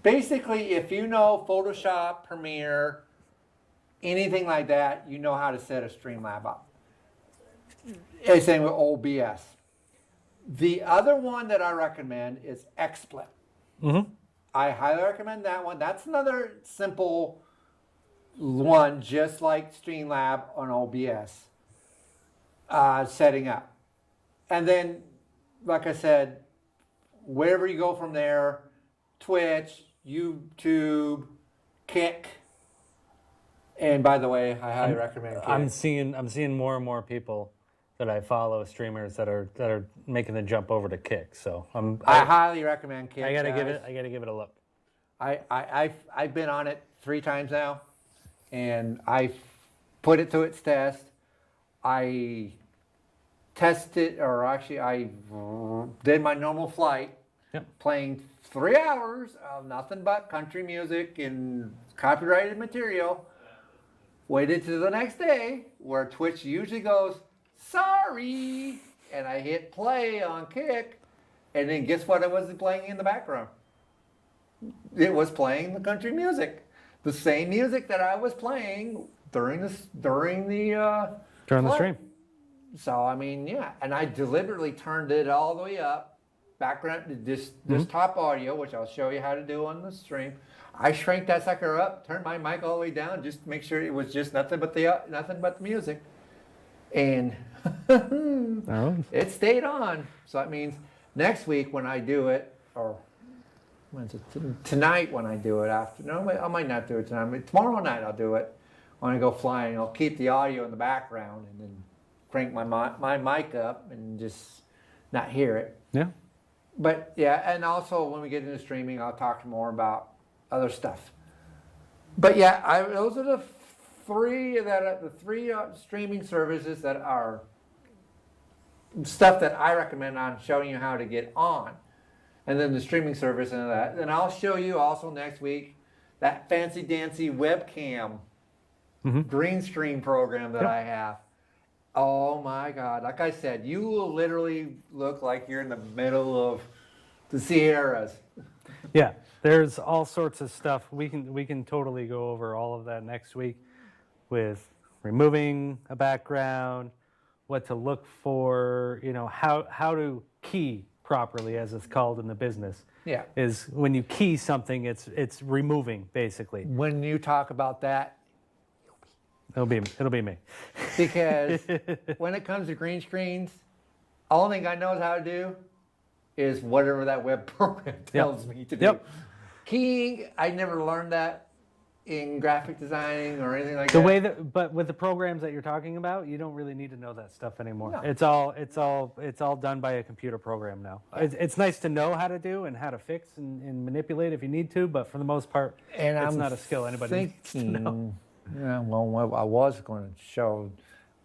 basically if you know Photoshop, Premiere, anything like that, you know how to set a Streamlab up. It's same with OBS. The other one that I recommend is XSplit. Mm-hmm. I highly recommend that one. That's another simple one, just like Streamlab on OBS. Setting up. And then, like I said, wherever you go from there, Twitch, YouTube, Kick. And by the way, I highly recommend Kick. I'm seeing more and more people that I follow, streamers that are making the jump over to Kick. So I highly recommend Kick. I gotta guys. give it a look. I've been on it 3 times now, and I've put it to its test. I tested, or actually I did my normal flight, playing 3 hours of nothing but country music and copyrighted material. Waited to the next day, where Twitch usually goes, sorry, and I hit play on Kick, and then guess what it was playing in the background? It was playing the country music. the same music that I was playing during the During the play. stream. So I mean, yeah, and I deliberately turned it all the way up, background, this top audio, which I'll show you how to do on the stream. I shrank that sucker up, turned my mic all the way down, just to make sure it was just nothing but the music, and it stayed on. So that means next week when I do it, or when's it? Tonight when I do it. I might not do it tonight. But tomorrow night I'll do it. When I go flying, I'll keep the audio in the background and then crank my mic up and just not hear it. Yeah. But yeah, and also when we get into streaming, I'll talk more about other stuff. But yeah, those are the three streaming services that are stuff that I recommend on showing you how to get on, and then the streaming service and that. And I'll show you also next week that fancy dancy webcam green screen program that I have. Oh my God! Like I said, you will literally look like you're in the middle of the Sierras. Yeah, there's all sorts of stuff. We can totally go over all of that next week with removing a background, what to look for, how to key properly, as it's called in the business. Yeah. Is when you key something, it's removing basically. When you talk about that, It'll be me. because when it comes to green screens, only thing I know how to do is whatever that web program tells me to do. Yep. Keying, I never learned that in graphic designing or anything like The that. way but with the programs that you're talking about, you don't really need to know that stuff anymore. No. It's all done by a computer program now. It's nice to know how to do and how to fix and manipulate if you need to, but for the most part, And it's I'm not a skill anybody needs to know. Yeah, well, I was going to show.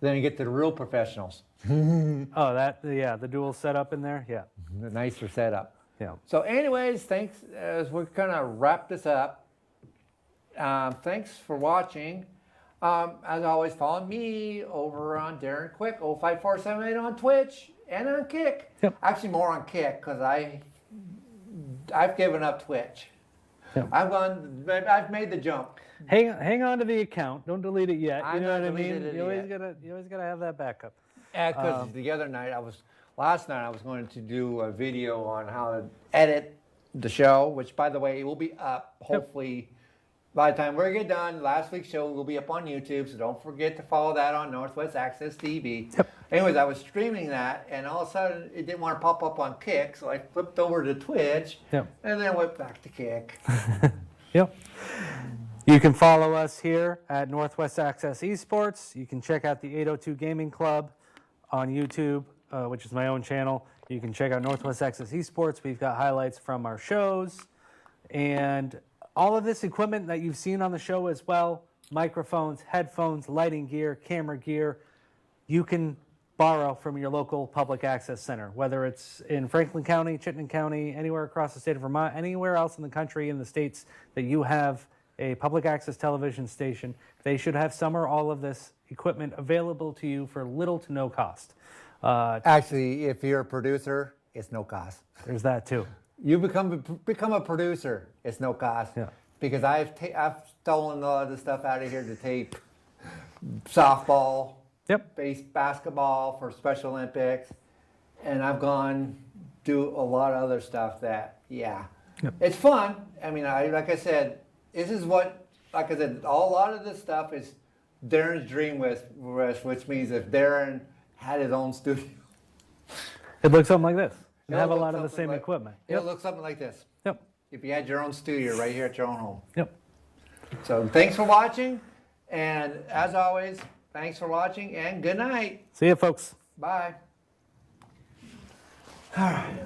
Then you get to the real professionals, Oh, the dual setup in there, yeah, the nicer setup. yeah. So, anyways, thanks. As we're gonna wrap this up. Thanks for watching. As always, follow me over on Darren Quick 05478 on Twitch and on Kick. Yep. Actually, more on Kick because I've given up Twitch. Yep. I've made the jump. Hang on to the account. Don't delete it yet. You I'm know not what I mean? deleted it You always yet. gotta have that backup. Because the other night last night I was going to do a video on how to edit the show, which by the way, it will be up hopefully by the time we get done. Last week's show will be up on YouTube, so don't forget to follow that on Northwest Access TV. Yep. Anyways, I was streaming that, and all of a sudden it didn't want to pop up on Kick, so I flipped over to Twitch, Yep. and then went back to Kick. Yep. You can follow us here at Northwest Access Esports. You can check out the 802 Gaming Club on YouTube, which is my own channel. You can check out Northwest Access Esports. We've got highlights from our shows and all of this equipment that you've seen on the show as well, microphones, headphones, lighting gear, camera gear, you can borrow from your local public access center, whether it's in Franklin County, Chittenden County, anywhere across the state of Vermont, anywhere else in the country, in the states that you have a public access television station. They should have some or all of this equipment available to you for little to no cost. Actually, if you're a producer, it's no cost. There's that too. You become a producer, it's no cost. Yeah. Because I've stolen a lot of the stuff out of here to tape softball, Yep. basketball for Special Olympics, and I've gone do a lot of other stuff that, it's fun. I mean, like I said, this is what, like I said, a lot of this stuff is Darren's dream which means if Darren had his own studio. It looks something like this. You It'll have a look lot of the something same like- equipment. It'll look something like this. Yep. If you had your own studio right here at your own home. Yep. So thanks for watching, and as always, thanks for watching, and good night. See you, folks. Bye. All right.